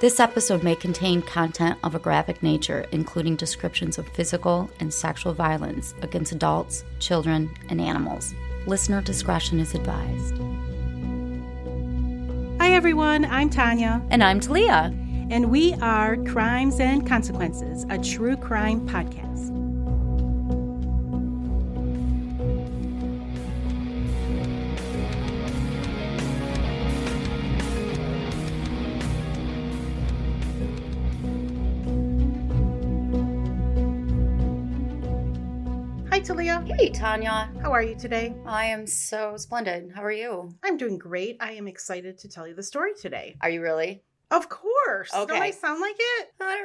This episode may contain content of a graphic nature, including descriptions of physical and sexual violence against adults, children, and animals. Listener discretion is advised. Hi everyone, I'm Tanya. And I'm Talia. And we are Crimes and Consequences, a true crime podcast. Hi Talia. Hey, Tanya. How are you today? I am so splendid. How are you? I'm doing great. I am excited to tell you the story today. Are you really? Of course. Okay. Don't I sound like it? I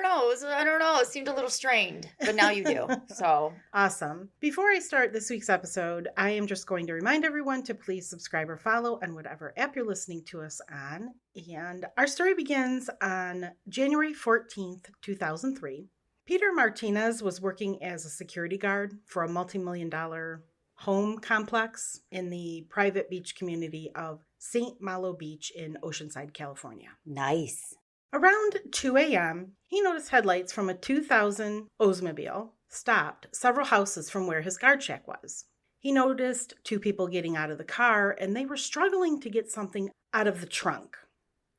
don't know. It seemed a little strained, but now you do. So Awesome. Before I start this week's episode, I am just going to remind everyone to please subscribe or follow on whatever app you're listening to us on. And our story begins on January 14th, 2003. Peter Martinez was working as a security guard for a multi-million-dollar home complex in the private beach community of St. Malo Beach in Oceanside, California. nice. Around 2 a.m., he noticed headlights from a 2000 Oldsmobile stopped several houses from where his guard shack was. He noticed two people getting out of the car, and they were struggling to get something out of the trunk.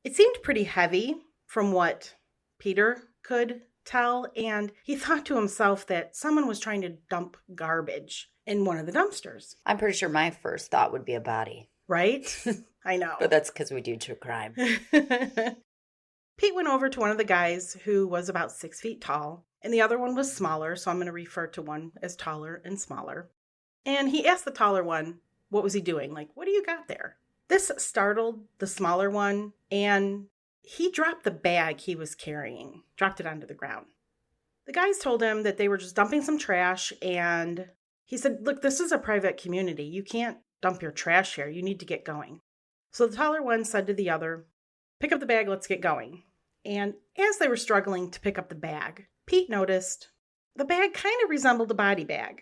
It seemed pretty heavy from what Peter could tell, and he thought to himself that someone was trying to dump garbage in one of the dumpsters. I'm pretty sure my first thought would be a body. Right? I know. But that's because we do true crime. Pete went over to one of the guys who was about 6 feet tall, and the other one was smaller, so I'm going to refer to one as taller and smaller. And he asked the taller one, what was he doing? Like, what do you got there? This startled the smaller one, and he dropped the bag he was carrying, dropped it onto the ground. The guys told him that they were just dumping some trash, and he said, look, this is a private community. You can't dump your trash here. You need to get going. So the taller one said to the other, pick up the bag, let's get going. And as they were struggling to pick up the bag, Pete noticed the bag kind of resembled a body bag.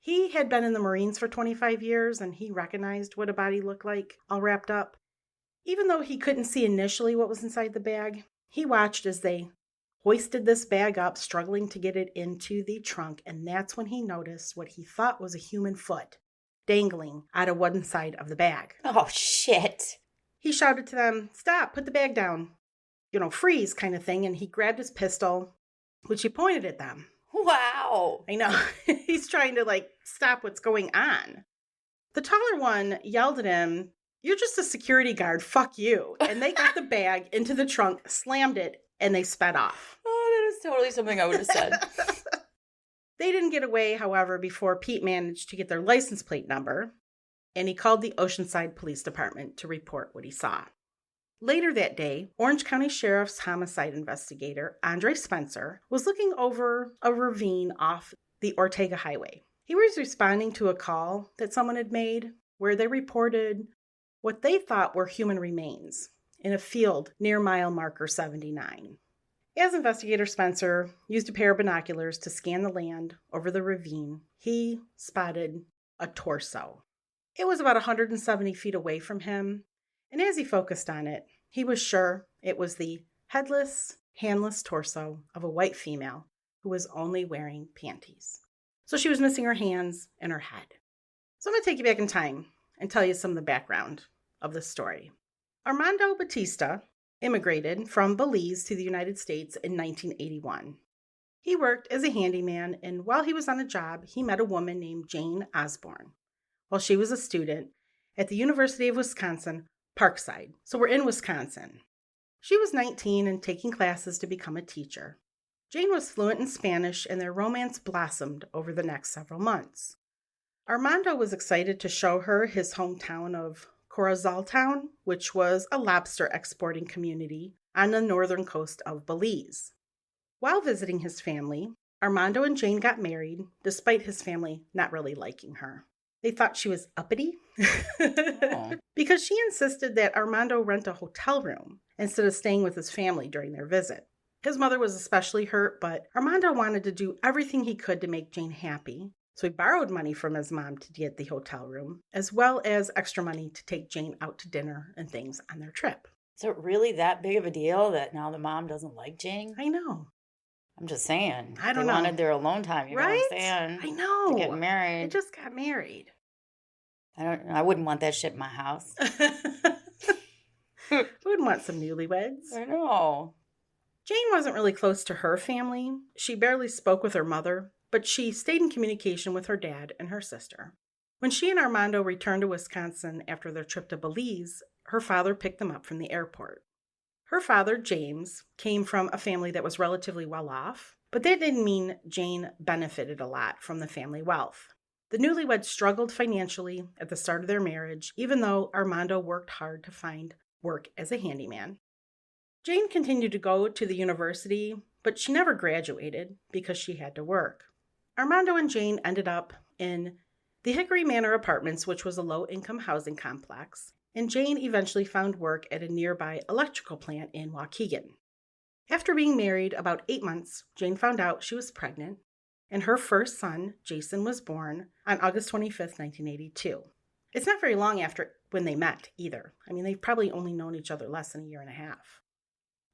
He had been in the Marines for 25 years, and he recognized what a body looked like, all wrapped up. Even though he couldn't see initially what was inside the bag, he watched as they hoisted this bag up, struggling to get it into the trunk, and that's when he noticed what he thought was a human foot dangling out of one side of the bag. Oh, shit. He shouted to them, stop, put the bag down, freeze kind of thing, and he grabbed his pistol, which he pointed at them. Wow. I know. He's trying to, stop what's going on. The taller one yelled at him, you're just a security guard, fuck you. And they got the bag into the trunk, slammed it, and they sped off. Oh, that is totally something I would have said. They didn't get away, however, before Pete managed to get their license plate number, and he called the Oceanside Police Department to report what he saw. Later that day, Orange County Sheriff's homicide investigator, Andre Spencer, was looking over a ravine off the Ortega Highway. He was responding to a call that someone had made where they reported what they thought were human remains in a field near mile marker 79. As investigator Spencer used a pair of binoculars to scan the land over the ravine, he spotted a torso. It was about 170 feet away from him, and as he focused on it, he was sure it was the headless, handless torso of a white female who was only wearing panties. So she was missing her hands and her head. So I'm going to take you back in time and tell you some of the background of this story. Armando Bautista immigrated from Belize to the United States in 1981. He worked as a handyman, and while he was on a job, he met a woman named Jane Osborne while she was a student at the University of Wisconsin, Parkside. So we're in Wisconsin. She was 19 and taking classes to become a teacher. Jane was fluent in Spanish, and their romance blossomed over the next several months. Armando was excited to show her his hometown of Corozaltown, which was a lobster exporting community on the northern coast of Belize. While visiting his family, Armando and Jane got married, despite his family not really liking her. They thought she was uppity because she insisted that Armando rent a hotel room instead of staying with his family during their visit. His mother was especially hurt, but Armando wanted to do everything he could to make Jane happy. So he borrowed money from his mom to get the hotel room, as well as extra money to take Jane out to dinner and things on their trip. Is it really that big of a deal that now the mom doesn't like Jane? I know. I'm just saying. I don't they know. wanted their alone time, you know what I'm Right? saying? I know. They're getting married. They just got married. I wouldn't want that shit in my house. Who wouldn't want some newlyweds? I know. Jane wasn't really close to her family. She barely spoke with her mother, but she stayed in communication with her dad and her sister. When she and Armando returned to Wisconsin after their trip to Belize, her father picked them up from the airport. Her father, James, came from a family that was relatively well off, but that didn't mean Jane benefited a lot from the family wealth. The newlyweds struggled financially at the start of their marriage, even though Armando worked hard to find work as a handyman. Jane continued to go to the university, but she never graduated because she had to work. Armando and Jane ended up in the Hickory Manor Apartments, which was a low-income housing complex, and Jane eventually found work at a nearby electrical plant in Waukegan. After being married about 8 months, Jane found out she was pregnant, and her first son, Jason, was born on August 25th, 1982. It's not very long after when they met either. I mean, they've probably only known each other less than a year and a half.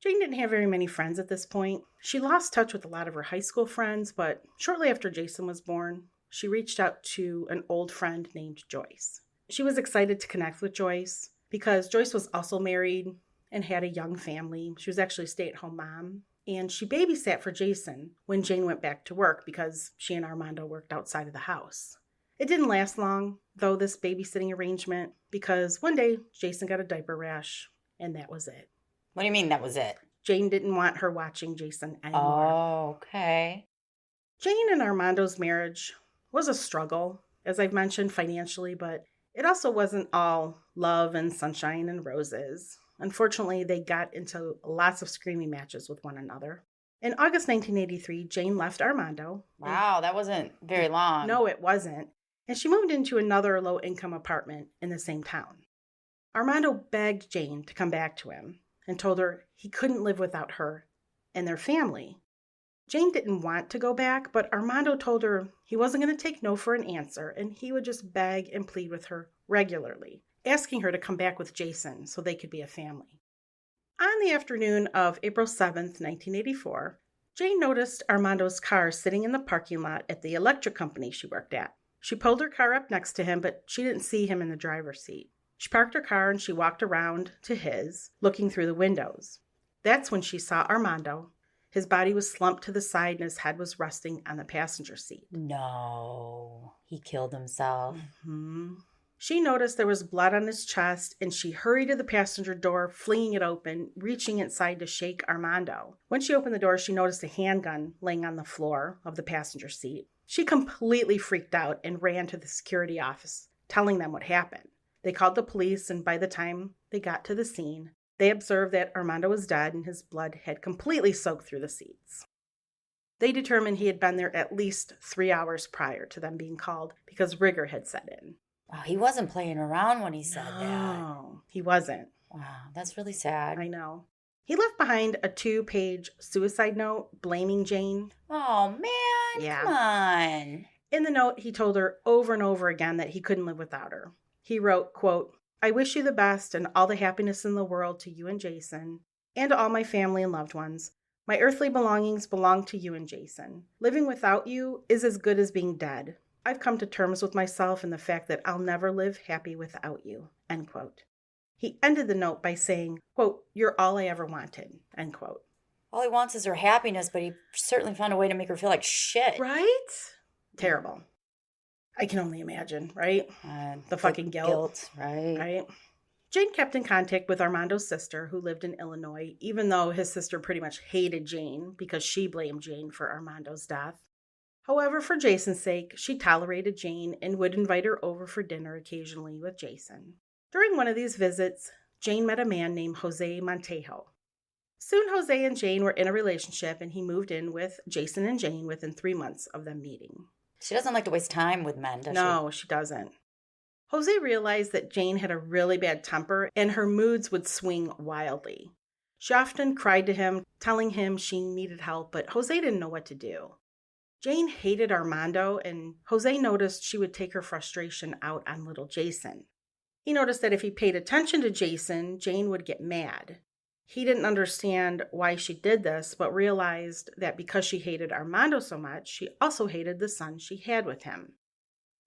Jane didn't have very many friends at this point. She lost touch with a lot of her high school friends, but shortly after Jason was born, she reached out to an old friend named Joyce. She was excited to connect with Joyce because Joyce was also married and had a young family. She was actually a stay-at-home mom, and she babysat for Jason when Jane went back to work because she and Armando worked outside of the house. It didn't last long, though, this babysitting arrangement, because one day Jason got a diaper rash, and that was it. What do you mean that was it? Jane didn't want her watching Jason anymore. Oh, okay. Jane and Armando's marriage was a struggle, as I've mentioned, financially, but it also wasn't all love and sunshine and roses. Unfortunately, they got into lots of screaming matches with one another. In August 1983, Jane left Armando. Wow, that wasn't very long. No, it wasn't. And she moved into another low-income apartment in the same town. Armando begged Jane to come back to him and told her he couldn't live without her and their family. Jane didn't want to go back, but Armando told her he wasn't going to take no for an answer, and he would just beg and plead with her regularly, asking her to come back with Jason so they could be a family. On the afternoon of April 7th, 1984, Jane noticed Armando's car sitting in the parking lot at the electric company she worked at. She pulled her car up next to him, but she didn't see him in the driver's seat. She parked her car and she walked around to his, looking through the windows. That's when she saw Armando. His body was slumped to the side and his head was resting on the passenger seat. No, he killed himself. Mm-hmm. She noticed there was blood on his chest, and she hurried to the passenger door, flinging it open, reaching inside to shake Armando. When she opened the door, she noticed a handgun laying on the floor of the passenger seat. She completely freaked out and ran to the security office, telling them what happened. They called the police, and by the time they got to the scene, they observed that Armando was dead and his blood had completely soaked through the seats. They determined he had been there at least 3 hours prior to them being called because rigor had set in. Wow, he wasn't playing around when he said that. No, he wasn't. Wow, that's really sad. I know. He left behind a 2-page suicide note blaming Jane. Oh, man, Yeah. Come on. In the note, he told her over and over again that he couldn't live without her. He wrote, quote, "I wish you the best and all the happiness in the world to you and Jason, and to all my family and loved ones. My earthly belongings belong to you and Jason. Living without you is as good as being dead. I've come to terms with myself and the fact that I'll never live happy without you," end quote. He ended the note by saying, quote, "You're all I ever wanted," end quote. All he wants is her happiness, but he certainly found a way to make her feel like shit. Right? Terrible. I can only imagine, right? The fucking guilt. Right? Jane kept in contact with Armando's sister, who lived in Illinois, even though his sister pretty much hated Jane because she blamed Jane for Armando's death. However, for Jason's sake, she tolerated Jane and would invite her over for dinner occasionally with Jason. During one of these visits, Jane met a man named Jose Montejo. Soon, Jose and Jane were in a relationship, and he moved in with Jason and Jane within 3 months of them meeting. She doesn't like to waste time with men, does she? No, she doesn't. Jose realized that Jane had a really bad temper, and her moods would swing wildly. She often cried to him, telling him she needed help, but Jose didn't know what to do. Jane hated Armando, and Jose noticed she would take her frustration out on little Jason. He noticed that if he paid attention to Jason, Jane would get mad. He didn't understand why she did this, but realized that because she hated Armando so much, she also hated the son she had with him.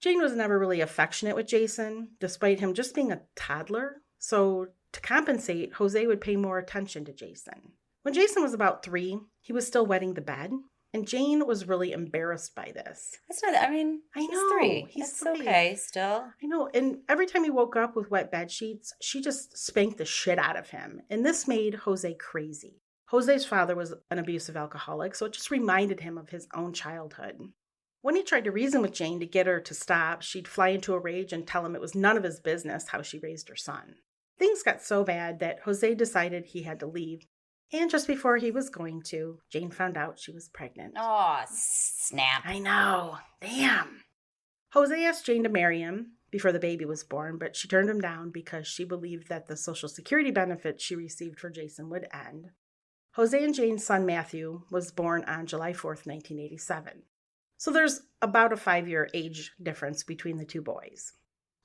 Jane was never really affectionate with Jason, despite him just being a toddler. So to compensate, Jose would pay more attention to Jason. When Jason was about 3, he was still wetting the bed, and Jane was really embarrassed by this. That's not, I know. He's 3. He's That's 3. okay still. I know, and every time he woke up with wet bed sheets, she just spanked the shit out of him, and this made Jose crazy. Jose's father was an abusive alcoholic, so it just reminded him of his own childhood. When he tried to reason with Jane to get her to stop, she'd fly into a rage and tell him it was none of his business how she raised her son. Things got so bad that Jose decided he had to leave, and just before he was going to, Jane found out she was pregnant. Oh, snap. I know. Damn. Jose asked Jane to marry him before the baby was born, but she turned him down because she believed that the Social Security benefits she received for Jason would end. Jose and Jane's son Matthew was born on July 4th, 1987. So there's about a 5-year age difference between the two boys.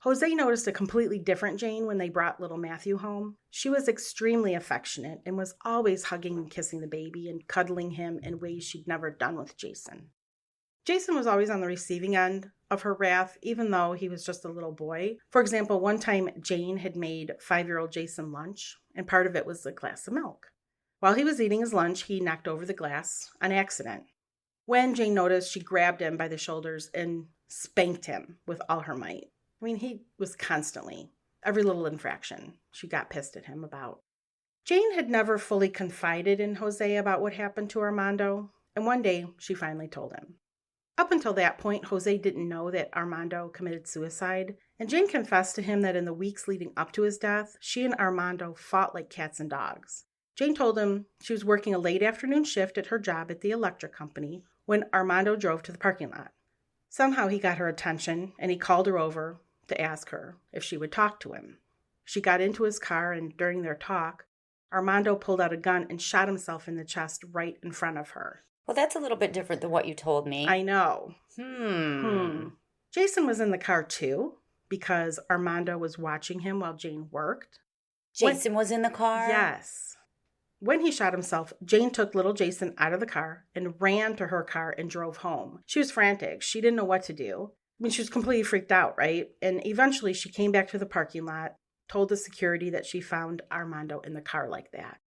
Jose noticed a completely different Jane when they brought little Matthew home. She was extremely affectionate and was always hugging and kissing the baby and cuddling him in ways she'd never done with Jason. Jason was always on the receiving end of her wrath, even though he was just a little boy. For example, one time Jane had made 5-year-old Jason lunch, and part of it was a glass of milk. While he was eating his lunch, he knocked over the glass on accident. When Jane noticed, she grabbed him by the shoulders and spanked him with all her might. I mean, he was constantly, every little infraction she got pissed at him about. Jane had never fully confided in Jose about what happened to Armando, and one day she finally told him. Up until that point, Jose didn't know that Armando committed suicide, and Jane confessed to him that in the weeks leading up to his death, she and Armando fought like cats and dogs. Jane told him she was working a late afternoon shift at her job at the electric company when Armando drove to the parking lot. Somehow he got her attention, and he called her over to ask her if she would talk to him. She got into his car, and during their talk, Armando pulled out a gun and shot himself in the chest right in front of her. Well, that's a little bit different than what you told me. I know. Jason was in the car too, because Armando was watching him while Jane worked. Jason was in the car? Yes. When he shot himself, Jane took little Jason out of the car and ran to her car and drove home. She was frantic. She didn't know what to do. I mean, she was completely freaked out, right? And eventually she came back to the parking lot, told the security that she found Armando in the car like that.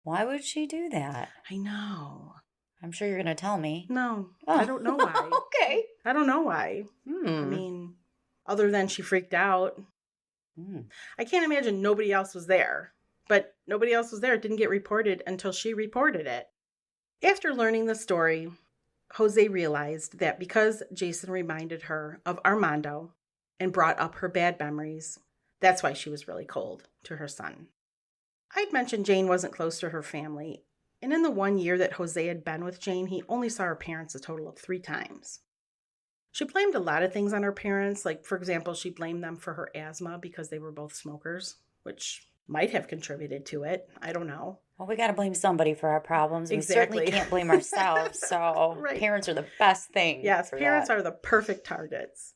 Why would she do that? I know. I'm sure you're going to tell me. No, I don't know why. Okay. I don't know why. I mean, other than she freaked out. I can't imagine nobody else was there. But nobody else was there. It didn't get reported until she reported it. After learning the story, Jose realized that because Jason reminded her of Armando and brought up her bad memories, that's why she was really cold to her son. I'd mentioned Jane wasn't close to her family, and in the 1 year that Jose had been with Jane, he only saw her parents a total of 3 times. She blamed a lot of things on her parents, like, for example, she blamed them for her asthma because they were both smokers, which might have contributed to it. I don't know. Well, we got to blame somebody for our problems. Exactly. We certainly can't blame ourselves. So Right. Parents are the best thing. Yes, parents are the perfect targets.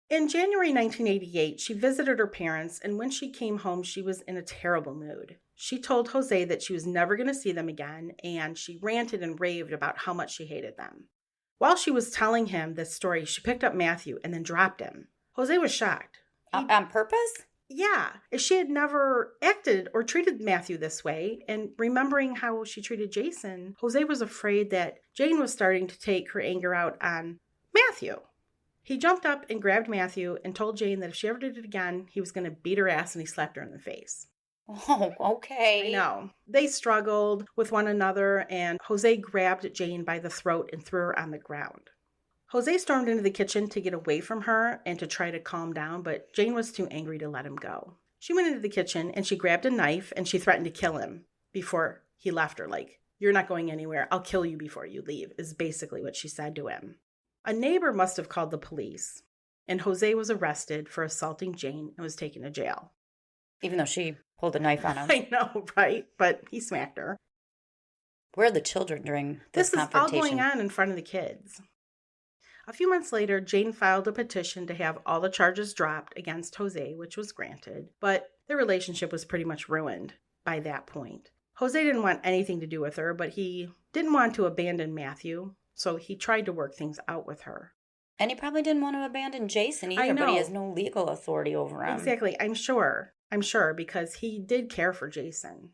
In January 1988, she visited her parents, and when she came home, she was in a terrible mood. She told Jose that she was never going to see them again, and she ranted and raved about how much she hated them. While she was telling him this story, she picked up Matthew and then dropped him. Jose was shocked. On purpose? Yeah, she had never acted or treated Matthew this way, and remembering how she treated Jason, Jose was afraid that Jane was starting to take her anger out on Matthew. He jumped up and grabbed Matthew and told Jane that if she ever did it again, he was going to beat her ass, and he slapped her in the face. Oh, okay. I know. They struggled with one another, and Jose grabbed Jane by the throat and threw her on the ground. Jose stormed into the kitchen to get away from her and to try to calm down, but Jane was too angry to let him go. She went into the kitchen and she grabbed a knife and she threatened to kill him before he left her. Like, "You're not going anywhere. I'll kill you before you leave," is basically what she said to him. A neighbor must have called the police, and Jose was arrested for assaulting Jane and was taken to jail. Even though she pulled a knife on him. I know, right? But he smacked her. Where are the children during this This is all confrontation? going on in front of the kids. A few months later, Jane filed a petition to have all the charges dropped against Jose, which was granted, but their relationship was pretty much ruined by that point. Jose didn't want anything to do with her, but he didn't want to abandon Matthew, so he tried to work things out with her. And he probably didn't want to abandon Jason either, but he has no legal authority over him. Exactly, I'm sure, because he did care for Jason.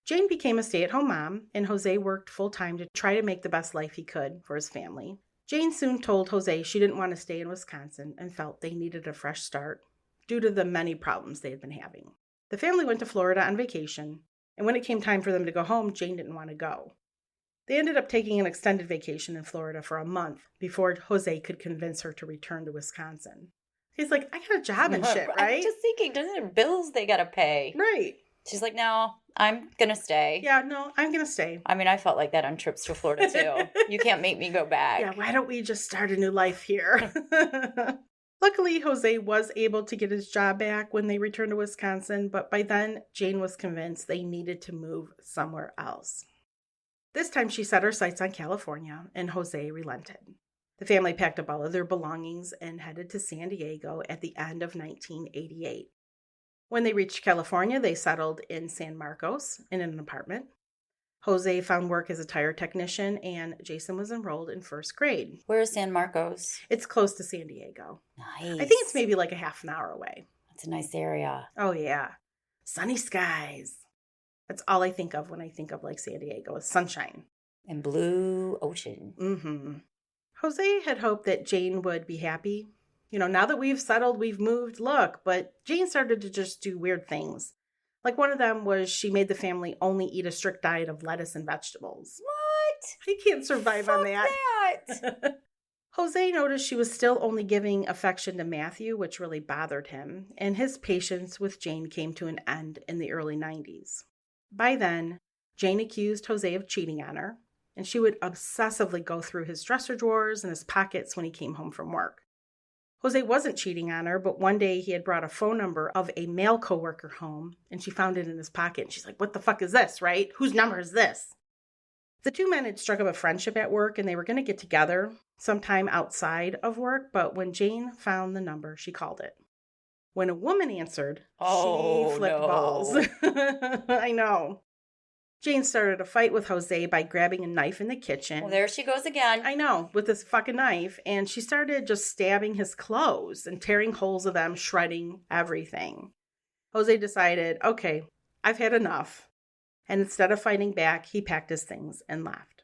Jane became a stay-at-home mom, and Jose worked full-time to try to make the best life he could for his family. Jane soon told Jose she didn't want to stay in Wisconsin and felt they needed a fresh start due to the many problems they had been having. The family went to Florida on vacation, and when it came time for them to go home, Jane didn't want to go. They ended up taking an extended vacation in Florida for a month before Jose could convince her to return to Wisconsin. He's like, I got a job and shit, right? I'm just thinking, doesn't it bills they gotta pay? Right. She's like, no, I'm gonna stay. Yeah, no, I'm gonna stay. I mean, I felt like that on trips to Florida too. You can't make me go back. Yeah, why don't we just start a new life here? Luckily, Jose was able to get his job back when they returned to Wisconsin, but by then, Jane was convinced they needed to move somewhere else. This time, she set her sights on California, and Jose relented. The family packed up all of their belongings and headed to San Diego at the end of 1988. When they reached California, they settled in San Marcos in an apartment. Jose found work as a tire technician, and Jason was enrolled in first grade. Where is San Marcos? It's close to San Diego. Nice. I think it's maybe like a half an hour away. That's a nice area. Oh, yeah. Sunny skies. That's all I think of when I think of like San Diego is sunshine. And blue ocean. Mm-hmm. Jose had hoped that Jane would be happy. You know, now that we've settled, we've moved, look. But Jane started to just do weird things. Like one of them was she made the family only eat a strict diet of lettuce and vegetables. What? He can't survive on that. that. Jose noticed she was still only giving affection to Matthew, which really bothered him, and his patience with Jane came to an end in the early 90s. By then, Jane accused Jose of cheating on her, and she would obsessively go through his dresser drawers and his pockets when he came home from work. Jose wasn't cheating on her, but one day he had brought a phone number of a male coworker home, and she found it in his pocket, and she's like, what the fuck is this, right? Whose number is this? The two men had struck up a friendship at work, and they were going to get together sometime outside of work, but when Jane found the number, she called it. When a woman answered, she flipped balls. I know. Jane started a fight with Jose by grabbing a knife in the kitchen. Well, there she goes again. I know, with this fucking knife, and she started just stabbing his clothes and tearing holes of them, shredding everything. Jose decided, okay, I've had enough. And instead of fighting back, he packed his things and left.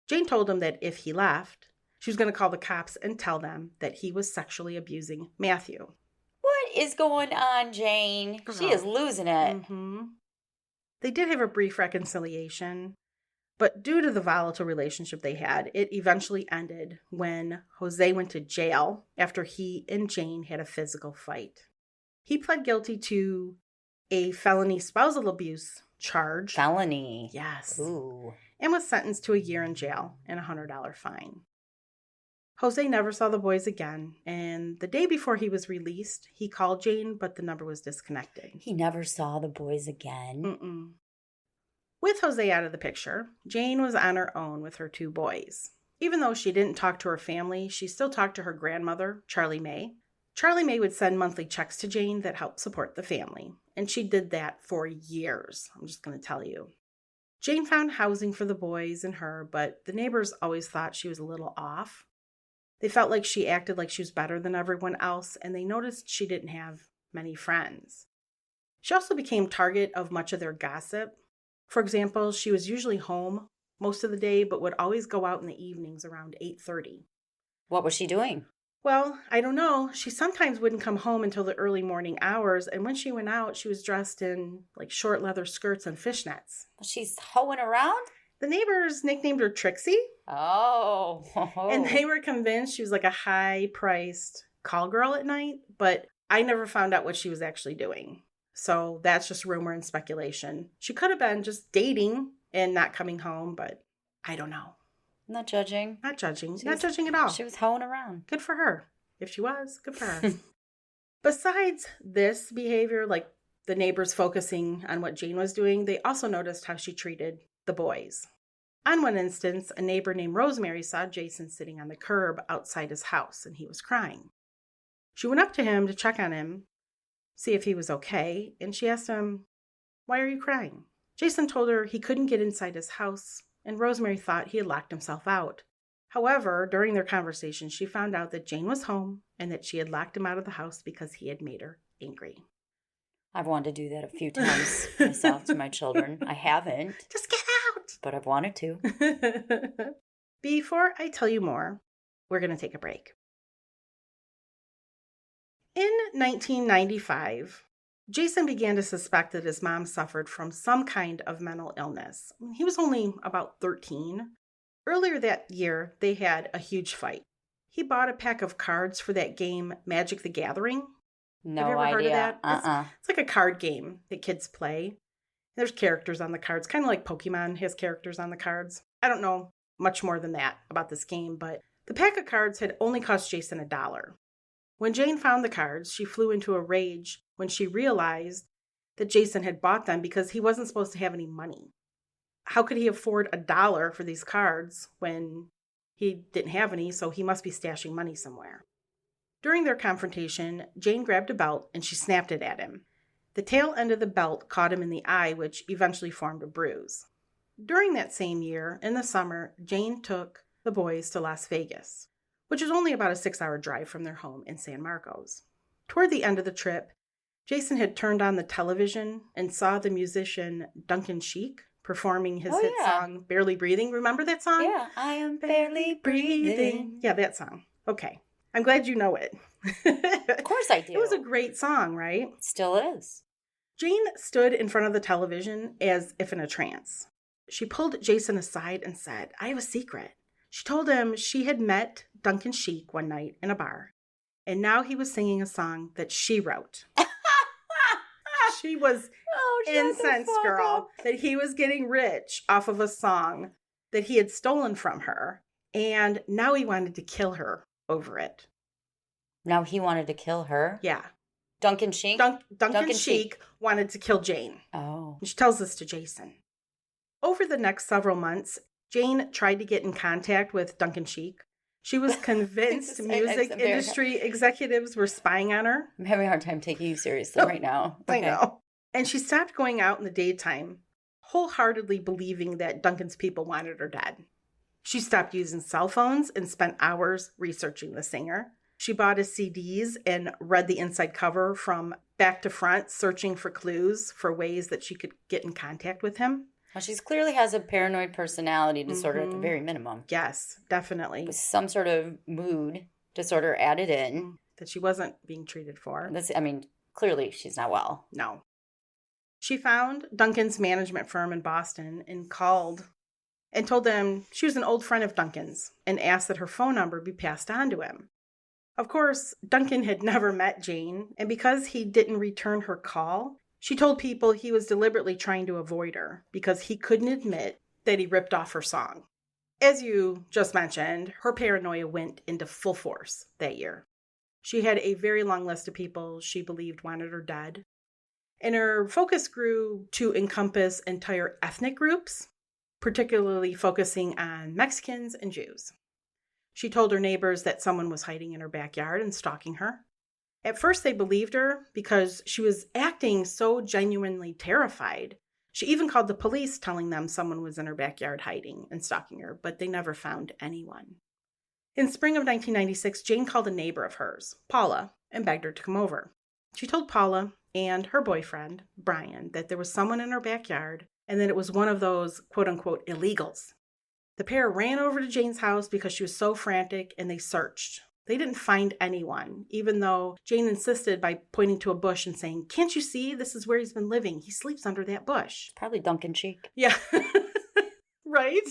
Jane told him that if he left, she was going to call the cops and tell them that he was sexually abusing Matthew. What is going on, Jane? She is losing it. Mm-hmm. They did have a brief reconciliation, but due to the volatile relationship they had, it eventually ended when Jose went to jail after he and Jane had a physical fight. He pled guilty to a felony spousal abuse charge. Felony. Yes. Ooh. And was sentenced to a year in jail and a $100 fine. Jose never saw the boys again, and the day before he was released, he called Jane, but the number was disconnected. He never saw the boys again? Mm-mm. With Jose out of the picture, Jane was on her own with her two boys. Even though she didn't talk to her family, she still talked to her grandmother, Charlie Mae. Charlie Mae would send monthly checks to Jane that helped support the family, and she did that for years, I'm just going to tell you. Jane found housing for the boys and her, but the neighbors always thought she was a little off. They felt like she acted like she was better than everyone else, and they noticed she didn't have many friends. She also became target of much of their gossip. For example, she was usually home most of the day, but would always go out in the evenings around 8:30. What was she doing? Well, I don't know. She sometimes wouldn't come home until the early morning hours, and when she went out, she was dressed in like short leather skirts and fishnets. She's hoeing around? The neighbors nicknamed her Trixie. Oh. And they were convinced she was like a high-priced call girl at night, but I never found out what she was actually doing. So that's just rumor and speculation. She could have been just dating and not coming home, but I don't know. Not judging. Not judging. Not judging at all. She was hoeing around. Good for her. If she was, good for her. Besides this behavior, like the neighbors focusing on what Jane was doing, they also noticed how she treated the boys. On one instance, a neighbor named Rosemary saw Jason sitting on the curb outside his house, and he was crying. She went up to him to check on him, see if he was okay, and she asked him, "Why are you crying?" Jason told her he couldn't get inside his house, and Rosemary thought he had locked himself out. However, during their conversation, she found out that Jane was home and that she had locked him out of the house because he had made her angry. I've wanted to do that a few times myself to my children. I haven't. Just get out! But I've wanted to. Before I tell you more, we're going to take a break. In 1995, Jason began to suspect that his mom suffered from some kind of mental illness. He was only about 13. Earlier that year, they had a huge fight. He bought a pack of cards for that game, Magic the Gathering. No Have you ever idea. heard of that? It's like a card game that kids play. There's characters on the cards, kind of like Pokemon has characters on the cards. I don't know much more than that about this game, but the pack of cards had only cost Jason $1. When Jane found the cards, she flew into a rage when she realized that Jason had bought them because he wasn't supposed to have any money. How could he afford $1 for these cards when he didn't have any, so he must be stashing money somewhere. During their confrontation, Jane grabbed a belt and she snapped it at him. The tail end of the belt caught him in the eye, which eventually formed a bruise. During that same year, in the summer, Jane took the boys to Las Vegas, which is only about a 6-hour drive from their home in San Marcos. Toward the end of the trip, Jason had turned on the television and saw the musician Duncan Sheik performing his hit song, Barely Breathing. Remember that song? Yeah, I am barely breathing. Yeah, that song. Okay. I'm glad you know it. Of course I do. It was a great song, right? It still is. Jane stood in front of the television as if in a trance. She pulled Jason aside and said, "I have a secret." She told him she had met Duncan Sheik one night in a bar, and now he was singing a song that she wrote. She was incensed, girl, that he was getting rich off of a song that he had stolen from her, and now he wanted to kill her over it. Now he wanted to kill her? Yeah. Duncan Sheik? Duncan Sheik wanted to kill Jane. Oh. And she tells this to Jason. Over the next several months, Jane tried to get in contact with Duncan Sheik. She was convinced music industry executives were spying on her. I'm having a hard time taking you seriously right now. Okay. I know. And she stopped going out in the daytime, wholeheartedly believing that Duncan's people wanted her dead. She stopped using cell phones and spent hours researching the singer. She bought his CDs and read the inside cover from back to front, searching for clues for ways that she could get in contact with him. Well, she clearly has a paranoid personality disorder at the very minimum. Yes, definitely. With some sort of mood disorder added in. That she wasn't being treated for. Clearly she's not well. No. She found Duncan's management firm in Boston and called and told them she was an old friend of Duncan's and asked that her phone number be passed on to him. Of course, Duncan had never met Jane, and because he didn't return her call, she told people he was deliberately trying to avoid her because he couldn't admit that he ripped off her song. As you just mentioned, her paranoia went into full force that year. She had a very long list of people she believed wanted her dead, and her focus grew to encompass entire ethnic groups, particularly focusing on Mexicans and Jews. She told her neighbors that someone was hiding in her backyard and stalking her. At first, they believed her because she was acting so genuinely terrified. She even called the police, telling them someone was in her backyard hiding and stalking her, but they never found anyone. In spring of 1996, Jane called a neighbor of hers, Paula, and begged her to come over. She told Paula and her boyfriend, Brian, that there was someone in her backyard and that it was one of those quote-unquote illegals. The pair ran over to Jane's house because she was so frantic, and they searched. They didn't find anyone, even though Jane insisted by pointing to a bush and saying, "Can't you see? This is where he's been living. He sleeps under that bush." Probably Duncan Sheik. Yeah. Right?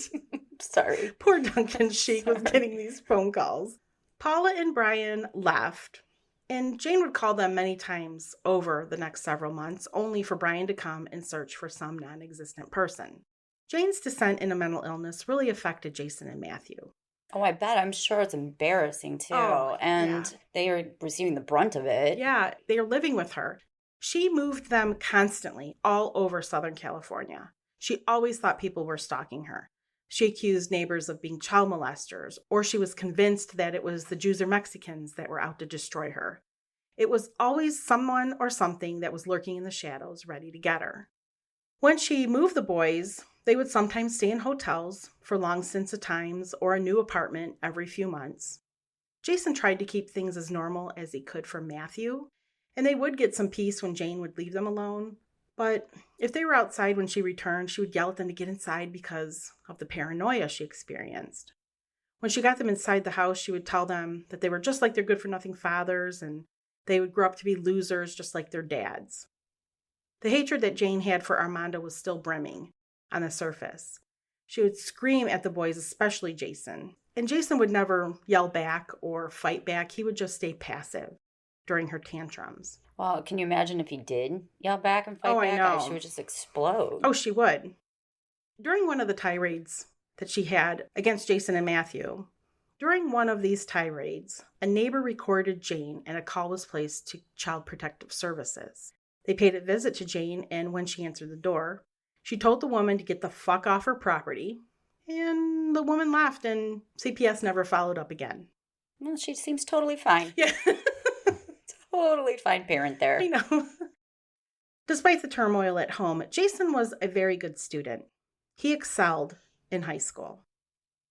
Sorry. Poor Duncan Sheik was getting these phone calls. Paula and Brian left, and Jane would call them many times over the next several months, only for Brian to come and search for some non-existent person. Jane's descent into mental illness really affected Jason and Matthew. Oh, I bet. I'm sure it's embarrassing, too. They are receiving the brunt of it. Yeah, they are living with her. She moved them constantly all over Southern California. She always thought people were stalking her. She accused neighbors of being child molesters, or she was convinced that it was the Jews or Mexicans that were out to destroy her. It was always someone or something that was lurking in the shadows, ready to get her. When she moved the boys, they would sometimes stay in hotels for long stints of times or a new apartment every few months. Jason tried to keep things as normal as he could for Matthew, and they would get some peace when Jane would leave them alone. But if they were outside when she returned, she would yell at them to get inside because of the paranoia she experienced. When she got them inside the house, she would tell them that they were just like their good-for-nothing fathers and they would grow up to be losers just like their dads. The hatred that Jane had for Armando was still brimming on the surface. She would scream at the boys, especially Jason. And Jason would never yell back or fight back. He would just stay passive during her tantrums. Well, can you imagine if he did yell back and fight back? I know. She would just explode. Oh, she would. During one of the tirades that she had against Jason and Matthew, during one of these tirades, a neighbor recorded Jane and a call was placed to Child Protective Services. They paid a visit to Jane, and when she answered the door, she told the woman to get the fuck off her property, and the woman left, and CPS never followed up again. Well, she seems totally fine. Yeah. Totally fine parent there. I know. Despite the turmoil at home, Jason was a very good student. He excelled in high school.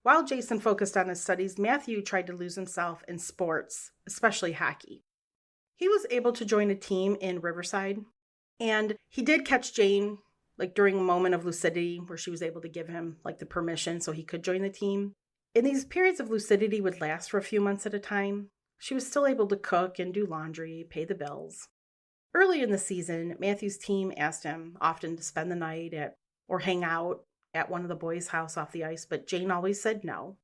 While Jason focused on his studies, Matthew tried to lose himself in sports, especially hockey. He was able to join a team in Riverside, and he did catch Jane during a moment of lucidity where she was able to give him the permission so he could join the team. And these periods of lucidity would last for a few months at a time. She was still able to cook and do laundry, pay the bills. Early in the season, Matthew's team asked him often to spend the night or hang out at one of the boys' house off the ice, but Jane always said no.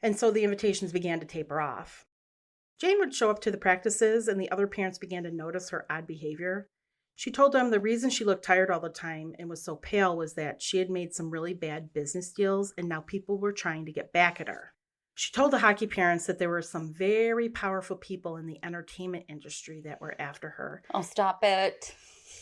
And so the invitations began to taper off. Jane would show up to the practices, and the other parents began to notice her odd behavior. She told them the reason she looked tired all the time and was so pale was that she had made some really bad business deals, and now people were trying to get back at her. She told the hockey parents that there were some very powerful people in the entertainment industry that were after her. Oh, stop it.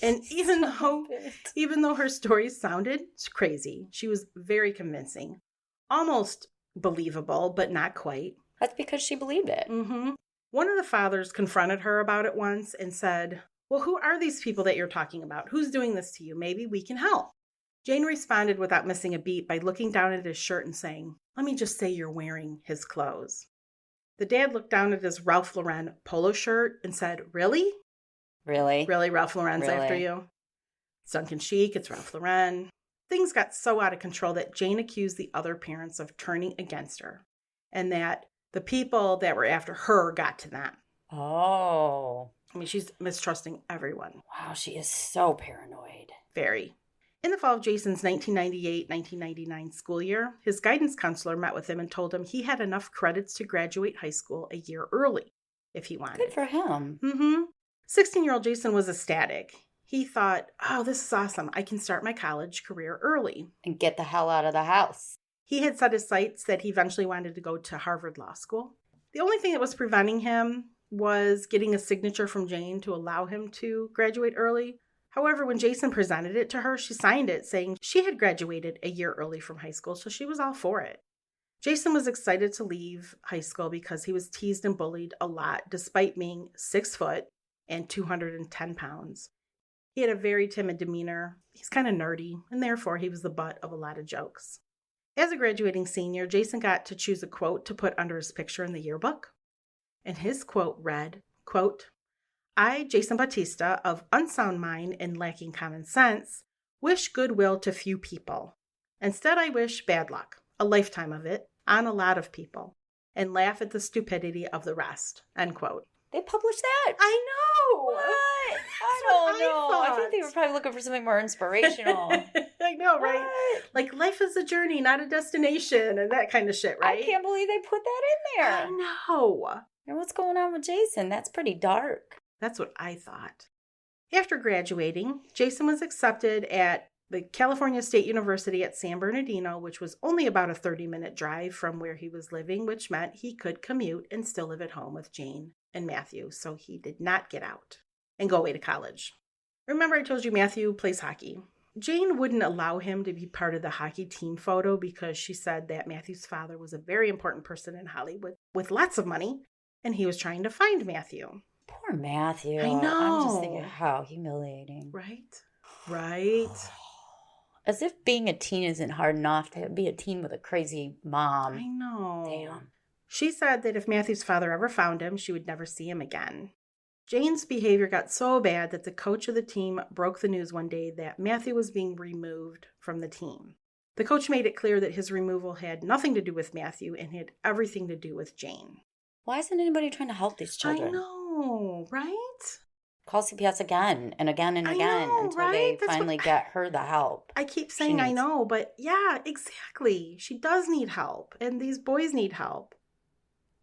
And even though her stories sounded crazy, she was very convincing. Almost believable, but not quite. That's because she believed it. Mm-hmm. One of the fathers confronted her about it once and said, "Well, who are these people that you're talking about? Who's doing this to you? Maybe we can help." Jane responded without missing a beat by looking down at his shirt and saying, "Let me just say you're wearing his clothes." The dad looked down at his Ralph Lauren polo shirt and said, "Really? Really? Really, Ralph Lauren's Really? after you? It's Duncan Chic, it's Ralph Lauren." Things got so out of control that Jane accused the other parents of turning against her and that the people that were after her got to them. Oh. I mean, she's mistrusting everyone. Wow, she is so paranoid. Very. In the fall of Jason's 1998-1999 school year, his guidance counselor met with him and told him he had enough credits to graduate high school a year early if he wanted. Good for him. 16-year-old Jason was ecstatic. He thought, "Oh, this is awesome. I can start my college career early." And get the hell out of the house. He had set his sights that he eventually wanted to go to Harvard Law School. The only thing that was preventing him was getting a signature from Jane to allow him to graduate early. However, when Jason presented it to her, she signed it saying she had graduated a year early from high school, so she was all for it. Jason was excited to leave high school because he was teased and bullied a lot despite being 6 foot and 210 pounds. He had a very timid demeanor. He's kind of nerdy, and therefore he was the butt of a lot of jokes. As a graduating senior, Jason got to choose a quote to put under his picture in the yearbook. And his quote read, quote, "I, Jason Bautista, of unsound mind and lacking common sense, wish goodwill to few people. Instead, I wish bad luck, a lifetime of it, on a lot of people, and laugh at the stupidity of the rest." End quote. They published that? I know! What? I don't know. I think they were probably looking for something more inspirational. I know, right? What? Like, life is a journey, not a destination, and that kind of shit, right? I can't believe they put that in there. I know. And what's going on with Jason? That's pretty dark. That's what I thought. After graduating, Jason was accepted at the California State University at San Bernardino, which was only about a 30-minute drive from where he was living, which meant he could commute and still live at home with Jane and Matthew, so he did not get out and go away to college. Remember I told you Matthew plays hockey. Jane wouldn't allow him to be part of the hockey team photo because she said that Matthew's father was a very important person in Hollywood with lots of money, and he was trying to find Matthew. Poor Matthew. I know. I'm just thinking, how humiliating. Right. As if being a teen isn't hard enough to be a teen with a crazy mom. I know. Damn. She said that if Matthew's father ever found him, she would never see him again. Jane's behavior got so bad that the coach of the team broke the news one day that Matthew was being removed from the team. The coach made it clear that his removal had nothing to do with Matthew and had everything to do with Jane. Why isn't anybody trying to help these children? I know, right? Call CPS again and again and again until they finally get her the help. I keep saying I know, but yeah, exactly. She does need help, and these boys need help.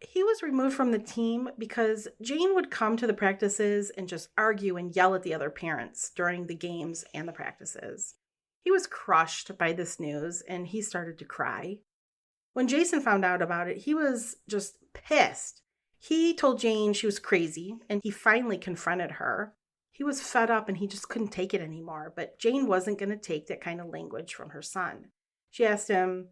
He was removed from the team because Jane would come to the practices and just argue and yell at the other parents during the games and the practices. He was crushed by this news, and he started to cry. When Jason found out about it, he was just pissed. He told Jane she was crazy, and he finally confronted her. He was fed up, and he just couldn't take it anymore, but Jane wasn't going to take that kind of language from her son. She asked him,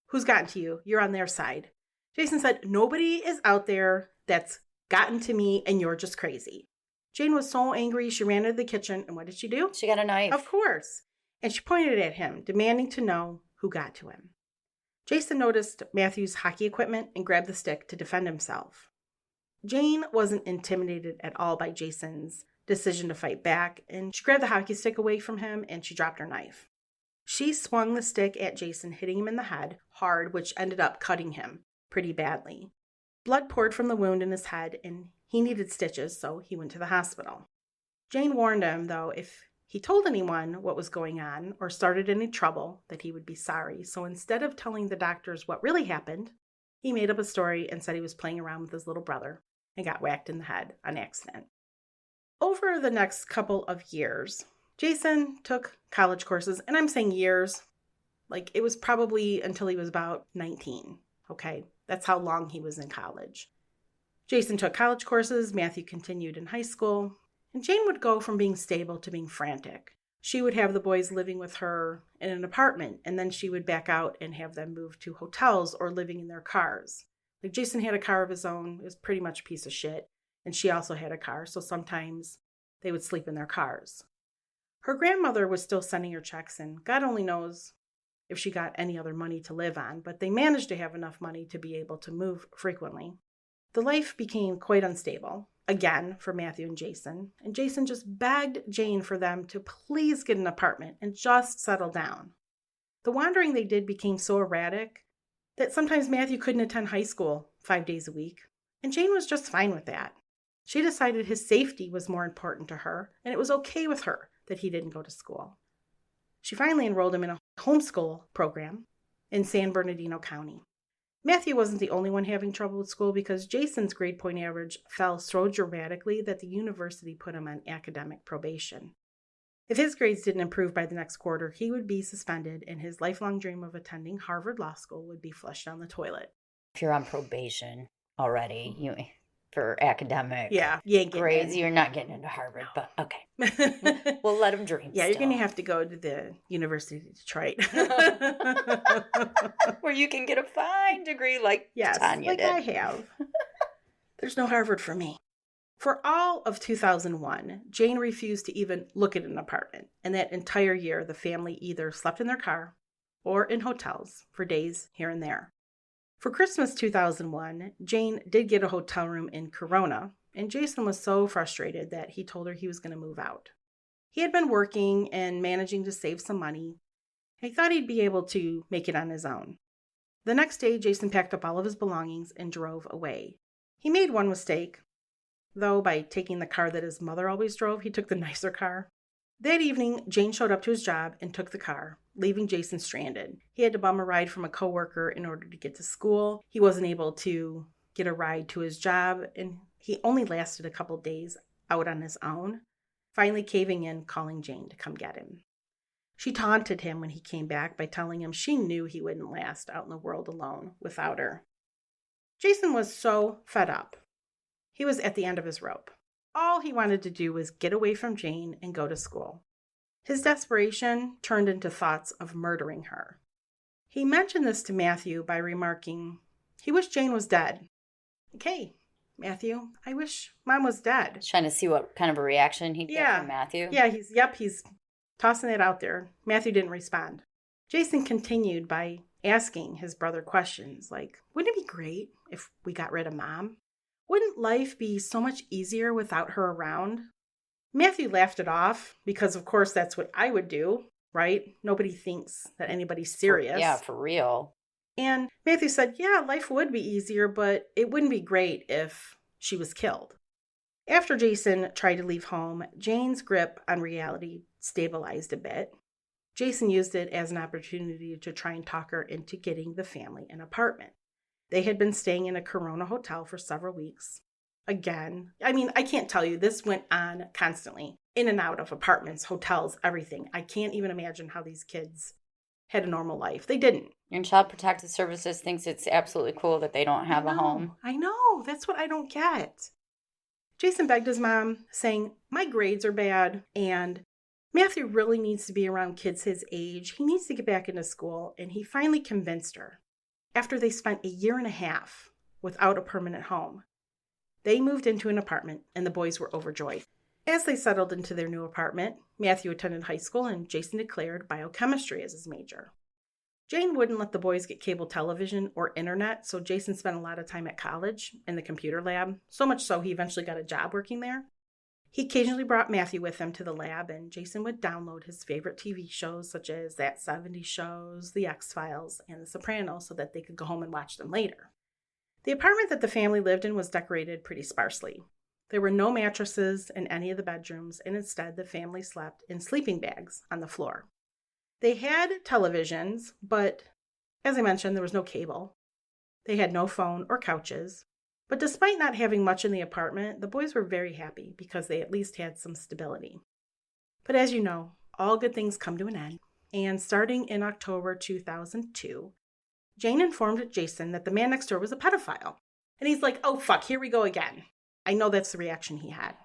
"Who's gotten to you? You're on their side." Jason said, "Nobody is out there that's gotten to me, and you're just crazy." Jane was so angry, she ran into the kitchen, and what did she do? She got a knife. Of course. And she pointed at him, demanding to know who got to him. Jason noticed Matthew's hockey equipment and grabbed the stick to defend himself. Jane wasn't intimidated at all by Jason's decision to fight back, and she grabbed the hockey stick away from him and she dropped her knife. She swung the stick at Jason, hitting him in the head hard, which ended up cutting him pretty badly. Blood poured from the wound in his head, and he needed stitches, so he went to the hospital. Jane warned him, though, if he told anyone what was going on or started any trouble, that he would be sorry. So instead of telling the doctors what really happened, he made up a story and said he was playing around with his little brother and got whacked in the head on accident. Over the next couple of years, Jason took college courses, and I'm saying years, like it was probably until he was about 19, okay? That's how long he was in college. Jason took college courses, Matthew continued in high school, and Jane would go from being stable to being frantic. She would have the boys living with her in an apartment, and then she would back out and have them move to hotels or living in their cars. Like Jason had a car of his own. It was pretty much a piece of shit. And she also had a car, so sometimes they would sleep in their cars. Her grandmother was still sending her checks, and God only knows if she got any other money to live on, but they managed to have enough money to be able to move frequently. The life became quite unstable, again, for Matthew and Jason just begged Jane for them to please get an apartment and just settle down. The wandering they did became so erratic that sometimes Matthew couldn't attend high school 5 days a week, and Jane was just fine with that. She decided his safety was more important to her, and it was okay with her that he didn't go to school. She finally enrolled him in a homeschool program in San Bernardino County. Matthew wasn't the only one having trouble with school because Jason's grade point average fell so dramatically that the university put him on academic probation. If his grades didn't improve by the next quarter, he would be suspended and his lifelong dream of attending Harvard Law School would be flushed down the toilet. If you're on probation already, for academic grades, you're not getting into Harvard, but okay. We'll let him dream. Yeah, you're going to have to go to the University of Detroit. Where you can get a fine degree like Tanya did. I have. There's no Harvard for me. For all of 2001, Jane refused to even look at an apartment. And that entire year, the family either slept in their car or in hotels for days here and there. For Christmas 2001, Jane did get a hotel room in Corona, and Jason was so frustrated that he told her he was going to move out. He had been working and managing to save some money. He thought he'd be able to make it on his own. The next day, Jason packed up all of his belongings and drove away. He made one mistake, though by taking the car that his mother always drove, he took the nicer car. That evening, Jane showed up to his job and took the car, leaving Jason stranded. He had to bum a ride from a coworker in order to get to school. He wasn't able to get a ride to his job, and he only lasted a couple days out on his own, finally caving in, calling Jane to come get him. She taunted him when he came back by telling him she knew he wouldn't last out in the world alone without her. Jason was so fed up. He was at the end of his rope. All he wanted to do was get away from Jane and go to school. His desperation turned into thoughts of murdering her. He mentioned this to Matthew by remarking, he wished Jane was dead. Okay, Matthew, I wish Mom was dead. Just trying to see what kind of a reaction he'd get from Matthew. Yeah, he's tossing it out there. Matthew didn't respond. Jason continued by asking his brother questions like, wouldn't it be great if we got rid of Mom? Wouldn't life be so much easier without her around? Matthew laughed it off because, of course, that's what I would do, right? Nobody thinks that anybody's serious. For real. And Matthew said, yeah, life would be easier, but it wouldn't be great if she was killed. After Jason tried to leave home, Jane's grip on reality stabilized a bit. Jason used it as an opportunity to try and talk her into getting the family an apartment. They had been staying in a Corona hotel for several weeks. Again, I can't tell you, this went on constantly. In and out of apartments, hotels, everything. I can't even imagine how these kids had a normal life. They didn't. And Child Protective Services thinks it's absolutely cool that they don't have a home. I know. That's what I don't get. Jason begged his mom, saying, my grades are bad, and Matthew really needs to be around kids his age. He needs to get back into school, and he finally convinced her. After they spent 1.5 years without a permanent home, they moved into an apartment, and the boys were overjoyed. As they settled into their new apartment, Matthew attended high school, and Jason declared biochemistry as his major. Jane wouldn't let the boys get cable television or internet, so Jason spent a lot of time at college in the computer lab, so much so he eventually got a job working there. He occasionally brought Matthew with him to the lab, and Jason would download his favorite TV shows such as That 70s Shows, The X-Files, and The Sopranos so that they could go home and watch them later. The apartment that the family lived in was decorated pretty sparsely. There were no mattresses in any of the bedrooms, and instead the family slept in sleeping bags on the floor. They had televisions, but as I mentioned, there was no cable. They had no phone or couches. But despite not having much in the apartment, the boys were very happy because they at least had some stability. But as you know, all good things come to an end. And starting in October 2002, Jane informed Jason that the man next door was a pedophile. And he's like, oh, fuck, here we go again. I know that's the reaction he had.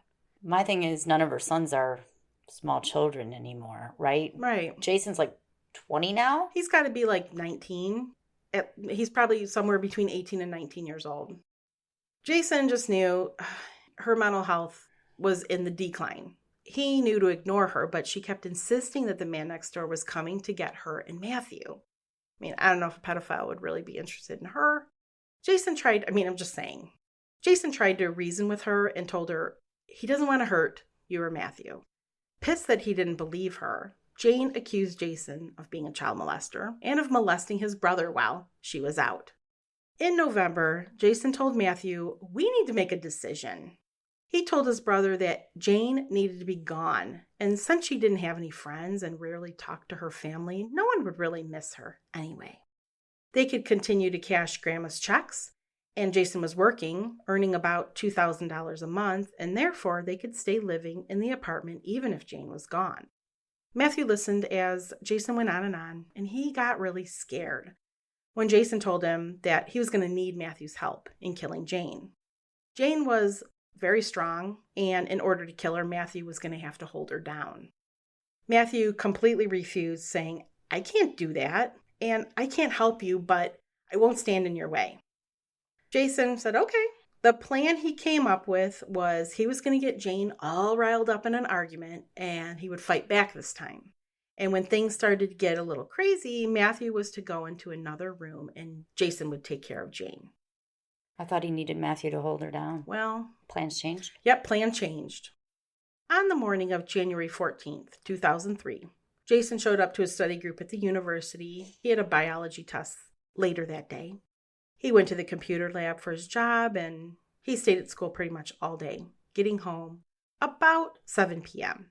My thing is, none of her sons are small children anymore, right? Right. Jason's like 20 now? He's got to be like 19. He's probably somewhere between 18 and 19 years old. Jason just knew her mental health was in the decline. He knew to ignore her, but she kept insisting that the man next door was coming to get her and Matthew. I don't know if a pedophile would really be interested in her. Jason tried to reason with her and told her he doesn't want to hurt you or Matthew. Pissed that he didn't believe her, Jane accused Jason of being a child molester and of molesting his brother while she was out. In November, Jason told Matthew, we need to make a decision. He told his brother that Jane needed to be gone, and since she didn't have any friends and rarely talked to her family, no one would really miss her anyway. They could continue to cash Grandma's checks, and Jason was working, earning about $2,000 a month, and therefore they could stay living in the apartment even if Jane was gone. Matthew listened as Jason went on, and he got really scared when Jason told him that he was going to need Matthew's help in killing Jane. Jane was very strong, and in order to kill her, Matthew was going to have to hold her down. Matthew completely refused, saying, I can't do that, and I can't help you, but I won't stand in your way. Jason said, okay. The plan he came up with was he was going to get Jane all riled up in an argument, and he would fight back this time. And when things started to get a little crazy, Matthew was to go into another room and Jason would take care of Jane. I thought he needed Matthew to hold her down. Well, plans changed? Yep, plan changed. On the morning of January 14th, 2003, Jason showed up to his study group at the university. He had a biology test later that day. He went to the computer lab for his job and he stayed at school pretty much all day, getting home about 7 p.m.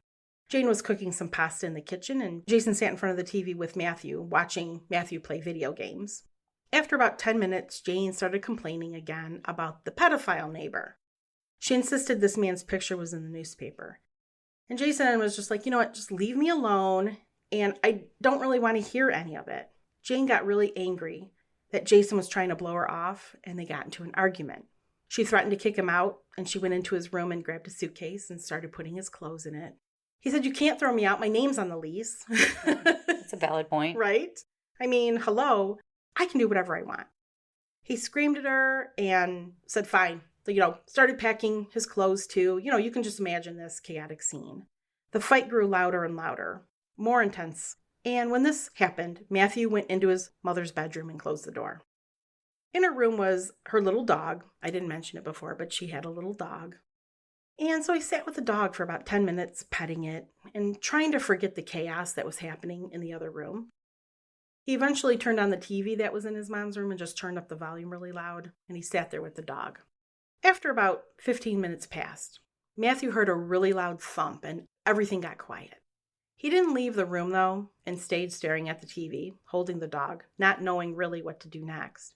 Jane was cooking some pasta in the kitchen, and Jason sat in front of the TV with Matthew, watching Matthew play video games. After about 10 minutes, Jane started complaining again about the pedophile neighbor. She insisted this man's picture was in the newspaper. And Jason was just like, you know what, just leave me alone, and I don't really want to hear any of it. Jane got really angry that Jason was trying to blow her off, and they got into an argument. She threatened to kick him out, and she went into his room and grabbed a suitcase and started putting his clothes in it. He said, you can't throw me out. My name's on the lease. That's a valid point. Right? I mean, hello, I can do whatever I want. He screamed at her and said, fine. So, started packing his clothes too. You can just imagine this chaotic scene. The fight grew louder and louder, more intense. And when this happened, Matthew went into his mother's bedroom and closed the door. In her room was her little dog. I didn't mention it before, but she had a little dog. And so he sat with the dog for about 10 minutes, petting it and trying to forget the chaos that was happening in the other room. He eventually turned on the TV that was in his mom's room and just turned up the volume really loud, and he sat there with the dog. After about 15 minutes passed, Matthew heard a really loud thump and everything got quiet. He didn't leave the room, though, and stayed staring at the TV, holding the dog, not knowing really what to do next.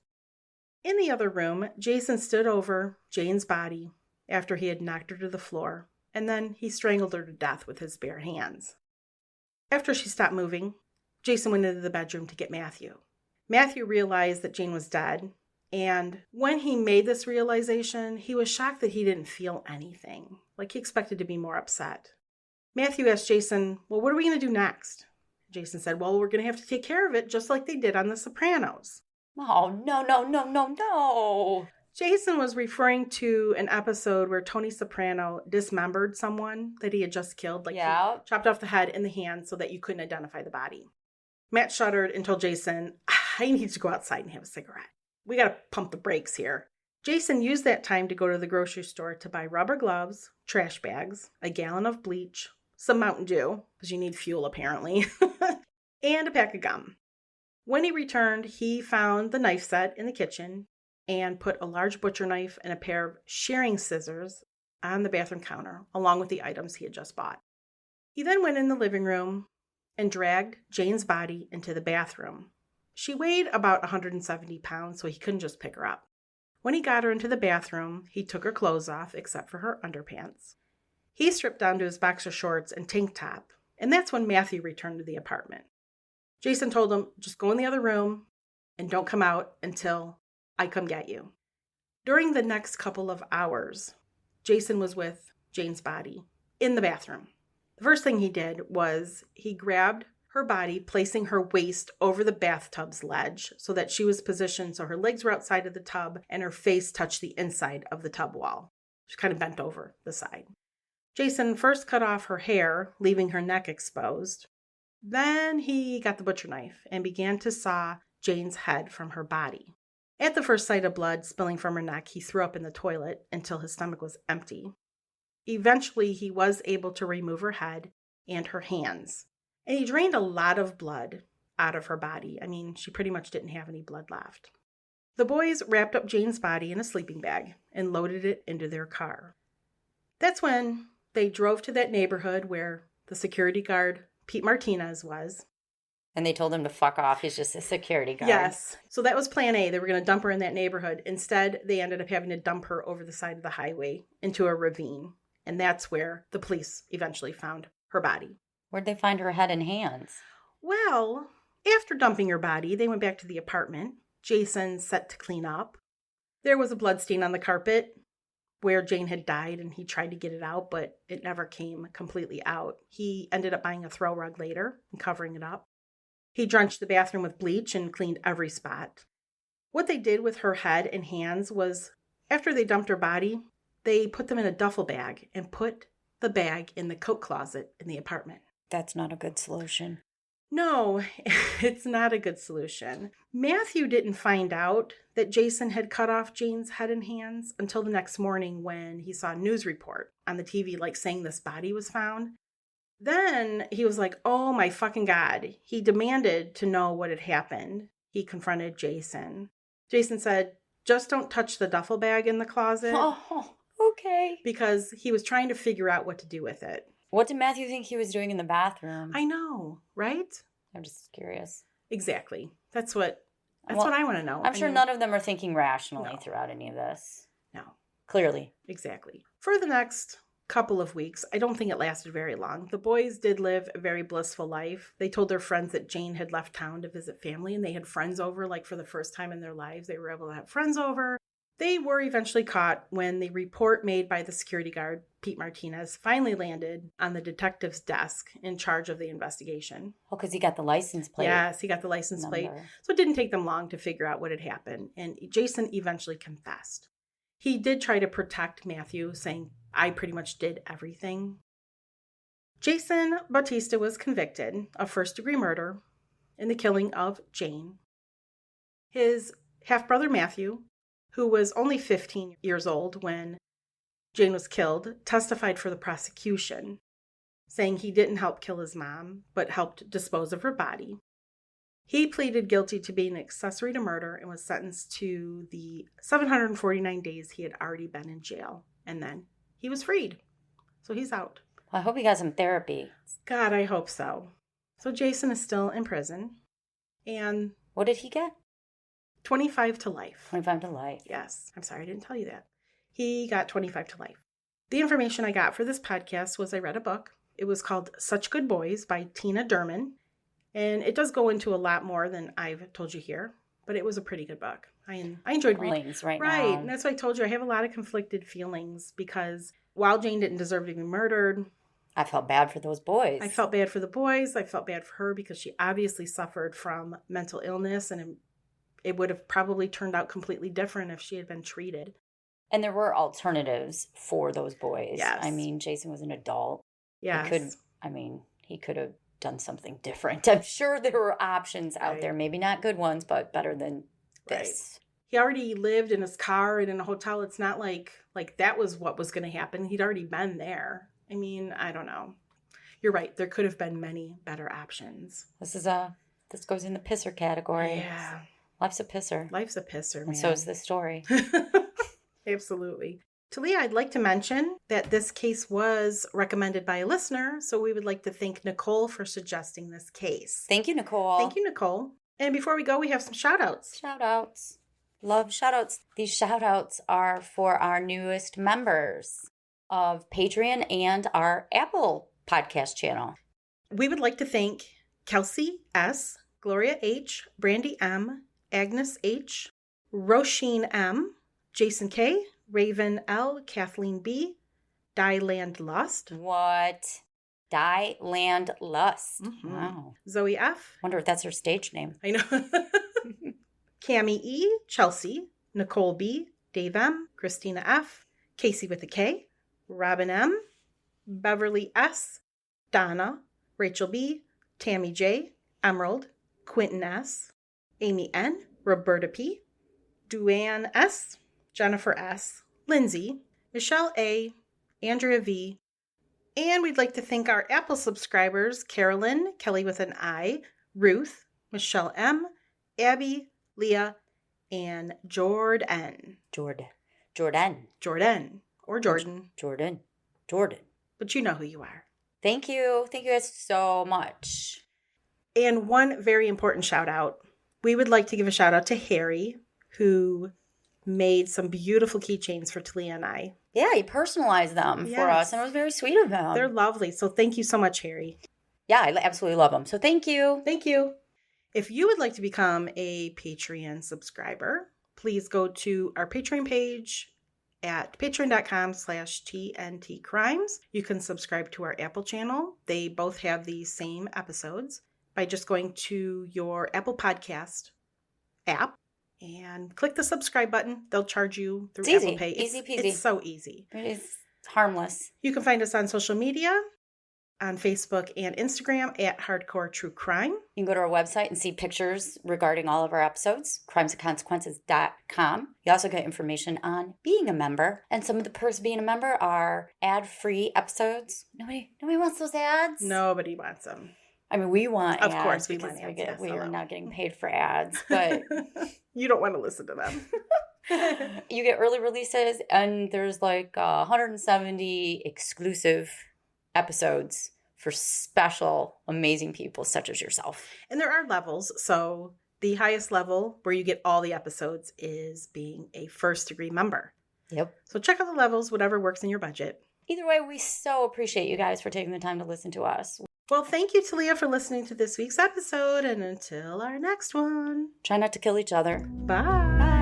In the other room, Jason stood over Jane's body after he had knocked her to the floor, and then he strangled her to death with his bare hands. After she stopped moving, Jason went into the bedroom to get Matthew. Matthew realized that Jane was dead, and when he made this realization, he was shocked that he didn't feel anything, like he expected to be more upset. Matthew asked Jason, well, what are we going to do next? Jason said, well, we're going to have to take care of it just like they did on The Sopranos. Oh, no. Jason was referring to an episode where Tony Soprano dismembered someone that he had just killed. He chopped off the head and the hand so that you couldn't identify the body. Matt shuddered and told Jason, I need to go outside and have a cigarette. We got to pump the brakes here. Jason used that time to go to the grocery store to buy rubber gloves, trash bags, a gallon of bleach, some Mountain Dew, because you need fuel apparently, and a pack of gum. When he returned, he found the knife set in the kitchen and put a large butcher knife and a pair of shearing scissors on the bathroom counter, along with the items he had just bought. He then went in the living room and dragged Jane's body into the bathroom. She weighed about 170 pounds, so he couldn't just pick her up. When he got her into the bathroom, he took her clothes off except for her underpants. He stripped down to his boxer shorts and tank top, and that's when Matthew returned to the apartment. Jason told him, just go in the other room and don't come out until I come get you. During the next couple of hours, Jason was with Jane's body in the bathroom. The first thing he did was he grabbed her body, placing her waist over the bathtub's ledge so that she was positioned so her legs were outside of the tub and her face touched the inside of the tub wall. She kind of bent over the side. Jason first cut off her hair, leaving her neck exposed. Then he got the butcher knife and began to saw Jane's head from her body. At the first sight of blood spilling from her neck, he threw up in the toilet until his stomach was empty. Eventually, he was able to remove her head and her hands. And he drained a lot of blood out of her body. I mean, she pretty much didn't have any blood left. The boys wrapped up Jane's body in a sleeping bag and loaded it into their car. That's when they drove to that neighborhood where the security guard, Pete Martinez, was. And they told him to fuck off. He's just a security guard. Yes. So that was plan A. They were going to dump her in that neighborhood. Instead, they ended up having to dump her over the side of the highway into a ravine. And that's where the police eventually found her body. Where'd they find her head and hands? Well, after dumping her body, they went back to the apartment. Jason set to clean up. There was a bloodstain on the carpet where Jane had died, and he tried to get it out, but it never came completely out. He ended up buying a throw rug later and covering it up. He drenched the bathroom with bleach and cleaned every spot. What they did with her head and hands was, after they dumped her body, they put them in a duffel bag and put the bag in the coat closet in the apartment. That's not a good solution. No, it's not a good solution. Matthew didn't find out that Jason had cut off Jane's head and hands until the next morning when he saw a news report on the TV, saying this body was found. Then he was like, oh my fucking God. He demanded to know what had happened. He confronted Jason. Jason said, just don't touch the duffel bag in the closet. Oh, okay. Because he was trying to figure out what to do with it. What did Matthew think he was doing in the bathroom? I know, right? I'm just curious. Exactly. That's what I want to know. I'm sure none of them are thinking rationally throughout any of this. No. Clearly. Exactly. For the next couple of weeks, I don't think it lasted very long, the boys did live a very blissful life. They told their friends that Jane had left town to visit family, and they had friends over, for the first time in their lives. They were able to have friends over. They were eventually caught when the report made by the security guard, Pete Martinez, finally landed on the detective's desk in charge of the investigation. Oh, because he got the license plate. Yes, he got the license plate. So it didn't take them long to figure out what had happened. And Jason eventually confessed. He did try to protect Matthew, saying, I pretty much did everything. Jason Bautista was convicted of first-degree murder in the killing of Jane. His half-brother Matthew, who was only 15 years old when Jane was killed, testified for the prosecution, saying he didn't help kill his mom, but helped dispose of her body. He pleaded guilty to being an accessory to murder and was sentenced to the 749 days he had already been in jail. And then he was freed. So he's out. Well, I hope he got some therapy. God, I hope so. So Jason is still in prison. And what did he get? 25 to life. 25 to life. Yes. I'm sorry I didn't tell you that. He got 25 to life. The information I got for this podcast was I read a book. It was called Such Good Boys by Tina Dirman. And it does go into a lot more than I've told you here. But it was a pretty good book. I enjoyed reading. Right now. Right. And that's why I told you I have a lot of conflicted feelings because while Jane didn't deserve to be murdered, I felt bad for those boys. I felt bad for the boys. I felt bad for her because she obviously suffered from mental illness, and it would have probably turned out completely different if she had been treated. And there were alternatives for those boys. Yes. I mean, Jason was an adult. Yes. He could have done something different. I'm sure there were options out there. Maybe not good ones, but better than this. Right. He already lived in his car and in a hotel. It's not like that was what was going to happen. He'd already been there. I mean, I don't know. You're right. There could have been many better options. This goes in the pisser category. Yeah. Life's a pisser. Life's a pisser, man. And so is this story. Absolutely. Talia, I'd like to mention that this case was recommended by a listener, so we would like to thank Nicole for suggesting this case. Thank you, Nicole. Thank you, Nicole. And before we go, we have some shout-outs. Shout-outs. Love shout-outs. These shout-outs are for our newest members of Patreon and our Apple podcast channel. We would like to thank Kelsey S., Gloria H., Brandy M., Agnes H., Roisin M., Jason K., Raven L., Kathleen B., Dieland Lust. What? Dieland Lust. Mm-hmm. Wow. Zoe F. Wonder if that's her stage name. I know. Cammie E., Chelsea, Nicole B., Dave M., Christina F., Casey with a K., Robin M., Beverly S., Donna, Rachel B., Tammy J., Emerald, Quentin S., Amy N., Roberta P., Duane S., Jennifer S., Lindsay, Michelle A., Andrea V., and we'd like to thank our Apple subscribers, Carolyn, Kelly with an I, Ruth, Michelle M., Abby, Leah, and Jordan. But you know who you are. Thank you. Thank you guys so much. And one very important shout out. We would like to give a shout out to Harry, who made some beautiful keychains for Talia and I. Yeah, he personalized them for us, and it was very sweet of him. They're lovely. So thank you so much, Harry. Yeah, I absolutely love them. So thank you. Thank you. If you would like to become a Patreon subscriber, please go to our Patreon page at patreon.com/TNTcrimes. You can subscribe to our Apple channel. They both have the same episodes by just going to your Apple Podcast app and click the subscribe button. They'll charge you through Apple Pay. Easy peasy. It's so easy. It is harmless. You can find us on social media, on Facebook and Instagram at Hardcore True Crime. You can go to our website and see pictures regarding all of our episodes, crimesandconsequences.com. You also get information on being a member. And some of the perks of being a member are ad-free episodes. Nobody wants those ads. Nobody wants them. I mean, we want ads. Of course, we want ads. We are not getting paid for ads, but you don't want to listen to them. You get early releases, and there's like 170 exclusive episodes for special, amazing people such as yourself. And there are levels. So the highest level where you get all the episodes is being a first-degree member. Yep. So check out the levels, whatever works in your budget. Either way, we so appreciate you guys for taking the time to listen to us. Well, thank you, Talia, for listening to this week's episode. And until our next one. Try not to kill each other. Bye.